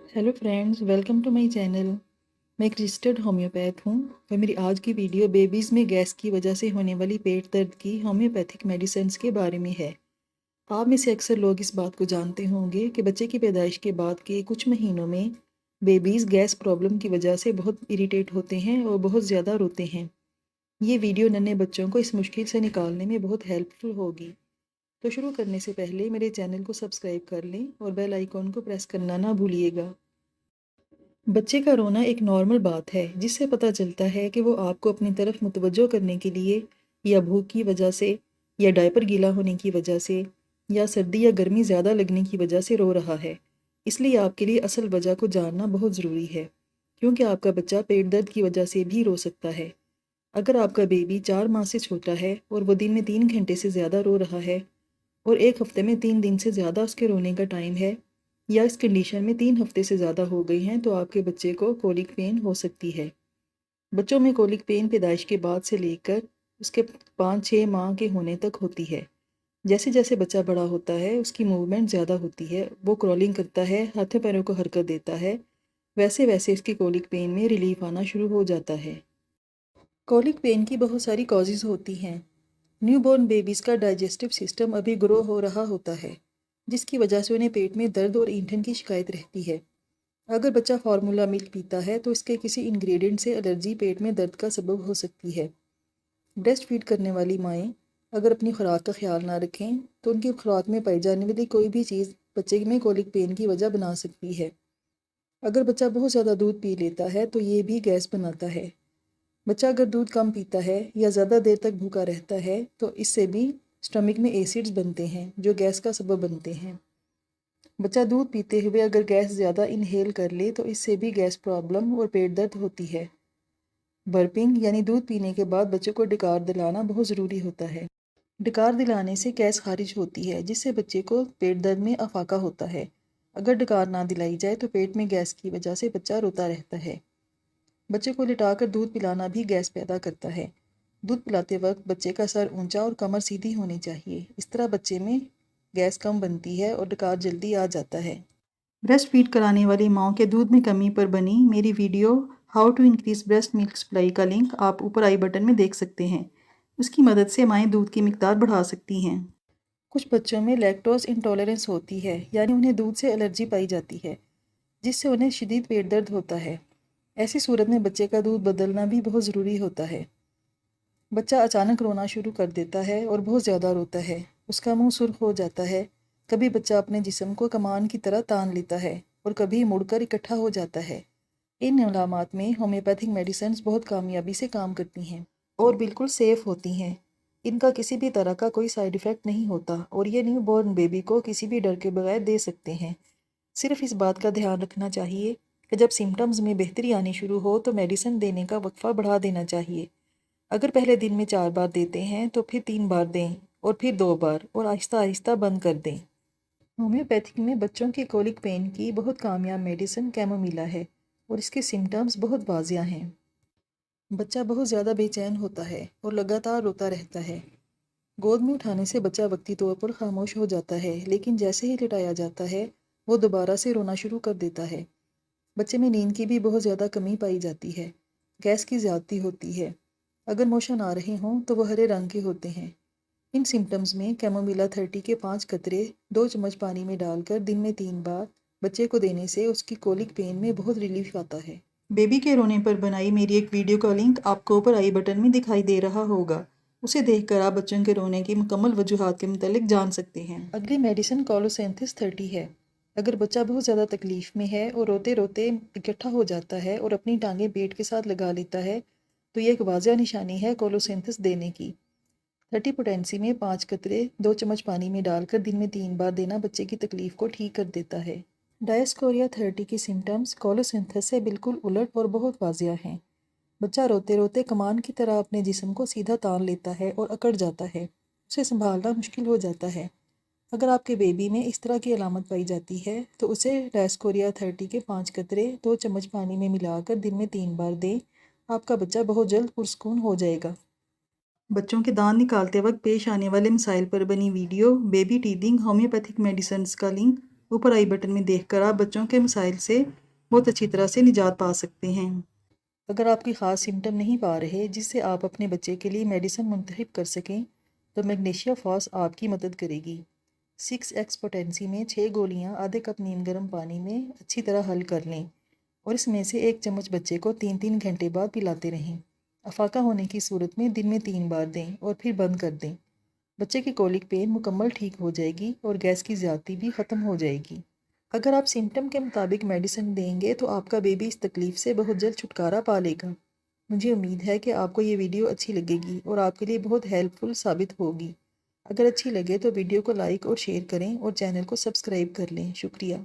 Hello friends, welcome to my channel. मैं एक registered homeopath हूँ और मेरी आज की वीडियो बेबीज़ में गैस की वजह से होने वाली पेट दर्द की होम्योपैथिक मेडिसिन्स के बारे में है। आप में से अक्सर लोग इस बात को जानते होंगे कि बच्चे की पैदाइश के बाद के कुछ महीनों में बेबीज़ गैस प्रॉब्लम की वजह से बहुत इरिटेट होते हैं और बहुत ज़्यादा रोते हैं। ये वीडियो नन्हे बच्चों को इस मुश्किल से निकालने में बहुत हेल्पफुल होगी। तो शुरू करने से पहले मेरे चैनल को सब्सक्राइब कर लें और बेल आइकॉन को प्रेस करना ना भूलिएगा। बच्चे का रोना एक नॉर्मल बात है जिससे पता चलता है कि वो आपको अपनी तरफ मुतवज्जो करने के लिए या भूख की वजह से या डायपर गीला होने की वजह से या सर्दी या गर्मी ज़्यादा लगने की वजह से रो रहा है। इसलिए आपके लिए असल वजह को जानना बहुत ज़रूरी है, क्योंकि आपका बच्चा पेट दर्द की वजह से भी रो सकता है। अगर आपका बेबी 4 माह से छोटा है और वो दिन में 3 घंटे से ज़्यादा रो रहा है और एक हफ्ते में 3 दिन से ज़्यादा उसके रोने का टाइम है या इस कंडीशन में 3 हफ्ते से ज़्यादा हो गई हैं, तो आपके बच्चे को कोलिक पेन हो सकती है। बच्चों में कोलिक पेन पैदाइश के बाद से लेकर उसके 5-6 माह के होने तक होती है। जैसे जैसे बच्चा बड़ा होता है उसकी मूवमेंट ज़्यादा होती है, वो क्रॉलिंग करता है, हाथों पैरों को हरकत देता है, वैसे वैसे इसकी कोलिक पेन में रिलीफ आना शुरू हो जाता है। कोलिक पेन की बहुत सारी कॉजेज़ होती हैं। न्यूबॉर्न बेबीज़ का डाइजेस्टिव सिस्टम अभी ग्रो हो रहा होता है, जिसकी वजह से उन्हें पेट में दर्द और ईंधन की शिकायत रहती है। अगर बच्चा फार्मूला मिल्क पीता है तो इसके किसी इंग्रेडिएंट से एलर्जी पेट में दर्द का सबब हो सकती है। ब्रेस्ट फीड करने वाली माएँ अगर अपनी खुराक का ख्याल ना रखें तो उनकी खुराक में पाई जाने वाली कोई भी चीज़ बच्चे में कोलिक पेन की वजह बना सकती है। अगर बच्चा बहुत ज़्यादा दूध पी लेता है तो ये भी गैस बनाता है। बच्चा अगर दूध कम पीता है या ज़्यादा देर तक भूखा रहता है तो इससे भी स्टमक में एसिड्स बनते हैं जो गैस का सबब बनते हैं। बच्चा दूध पीते हुए अगर गैस ज़्यादा इनहेल कर ले तो इससे भी गैस प्रॉब्लम और पेट दर्द होती है। बर्पिंग यानी दूध पीने के बाद बच्चे को डकार दिलाना बहुत ज़रूरी होता है। डकार दिलाने से गैस खारिज होती है जिससे बच्चे को पेट दर्द में अफाका होता है। अगर डकार ना दिलाई जाए तो पेट में गैस की वजह से बच्चा रोता रहता है। बच्चे को लिटाकर दूध पिलाना भी गैस पैदा करता है। दूध पिलाते वक्त बच्चे का सर ऊंचा और कमर सीधी होनी चाहिए। इस तरह बच्चे में गैस कम बनती है और डकार जल्दी आ जाता है। ब्रेस्ट फीड कराने वाली माओं के दूध में कमी पर बनी मेरी video how to increase breast milk supply का लिंक आप ऊपर आई बटन में देख सकते हैं। उसकी मदद से माएँ दूध की मिकदार बढ़ा सकती हैं। कुछ बच्चों में लैक्टोज इंटॉलरेंस होती है, यानी उन्हें दूध से एलर्जी पाई जाती है, जिससे उन्हें शदीद पेट दर्द होता है। ऐसी सूरत में बच्चे का दूध बदलना भी बहुत ज़रूरी होता है। बच्चा अचानक रोना शुरू कर देता है और बहुत ज़्यादा रोता है। उसका मुंह सुर्ख हो जाता है। कभी बच्चा अपने जिस्म को कमान की तरह तान लेता है और कभी मुड़कर इकट्ठा हो जाता है। इन अलामात में होम्योपैथिक मेडिसिन्स बहुत कामयाबी से काम करती हैं और बिल्कुल सेफ़ होती हैं। इनका किसी भी तरह का कोई साइड इफ़ेक्ट नहीं होता और ये न्यू बॉर्न बेबी को किसी भी डर के बगैर दे सकते हैं। सिर्फ इस बात का ध्यान रखना चाहिए कि जब सिम्टम्स में बेहतरी आनी शुरू हो तो मेडिसिन देने का वक्फा बढ़ा देना चाहिए। अगर पहले दिन में 4 बार देते हैं तो फिर 3 बार दें और फिर 2 बार और आहिस्ता आहिस्ता बंद कर दें। होम्योपैथिक में बच्चों की कोलिक पेन की बहुत कामयाब मेडिसिन कैमोमिला है और इसके सिम्टम्स बहुत वाजिया हैं। बच्चा बहुत ज़्यादा बेचैन होता है और लगातार रोता रहता है। गोद में उठाने से बच्चा वक्ती तौर पर खामोश हो जाता है, लेकिन जैसे ही लिटाया जाता है वो दोबारा से रोना शुरू कर देता है। बच्चे में नींद की भी बहुत ज़्यादा कमी पाई जाती है। गैस की ज़्यादती होती है। अगर मोशन आ रहे हों तो वह हरे रंग के होते हैं। इन सिम्टम्स में कैमोमिला 30 के 5 कतरे 2 चम्मच पानी में डालकर दिन में 3 बार बच्चे को देने से उसकी कोलिक पेन में बहुत रिलीफ आता है। बेबी के रोने पर बनाई मेरी एक वीडियो का लिंक आपको ऊपर आई बटन में दिखाई दे रहा होगा। उसे देखकर आप बच्चों के रोने की मुकम्मल वजूहात के मुतालिक जान सकते हैं। अगली मेडिसिन कोलोसेंथिस 30 है। अगर बच्चा बहुत ज़्यादा तकलीफ़ में है और रोते रोते इकट्ठा हो जाता है और अपनी टांगें पेट के साथ लगा लेता है तो ये एक वाज़िया निशानी है कोलोसेंथिस देने की। 30 पोटेंसी में 5 कतरे 2 चम्मच पानी में डालकर दिन में 3 बार देना बच्चे की तकलीफ़ को ठीक कर देता है। डायस्कोरिया 30 के सिम्टम्स कोलोसिंथेसिस से बिल्कुल उलट और बहुत वाजिया हैं। बच्चा रोते रोते कमान की तरह अपने जिस्म को सीधा तान लेता है और अकड़ जाता है। उसे संभालना मुश्किल हो जाता है। अगर आपके बेबी में इस तरह की अलामत पाई जाती है तो उसे डायस्कोरिया 30 के 5 कतरे 2 चम्मच पानी में मिलाकर दिन में 3 बार दें। आपका बच्चा बहुत जल्द पुरस्कून हो जाएगा। बच्चों के दांत निकालते वक्त पेश आने वाले मसाइल पर बनी video baby teething homeopathic medicines का लिंक اوپر آئی بٹن میں دیکھ کر آپ بچوں کے مسائل سے بہت اچھی طرح سے نجات پا سکتے ہیں۔ اگر آپ کی خاص سمٹم نہیں پا رہے جس سے آپ اپنے بچے کے لیے میڈیسن منتخب کر سکیں تو میگنیشیا فاس آپ کی مدد کرے گی۔ 6x پوٹینسی میں 6 گولیاں آدھے کپ نیم گرم پانی میں اچھی طرح حل کر لیں اور اس میں سے 1 چمچ بچے کو 3 گھنٹے بعد پلاتے رہیں۔ افاقہ ہونے کی صورت میں دن میں 3 بار دیں اور پھر بند کر دیں۔ بچے کی کولک پین مکمل ٹھیک ہو جائے گی اور گیس کی زیادتی بھی ختم ہو جائے گی۔ اگر آپ سمٹم کے مطابق میڈیسن دیں گے تو آپ کا بیبی اس تکلیف سے بہت جلد چھٹکارا پا لے گا۔ مجھے امید ہے کہ آپ کو یہ ویڈیو اچھی لگے گی اور آپ کے لیے بہت ہیلپ فل ثابت ہوگی۔ اگر اچھی لگے تو ویڈیو کو لائک اور شیئر کریں اور چینل کو سبسکرائب کر لیں۔ شکریہ۔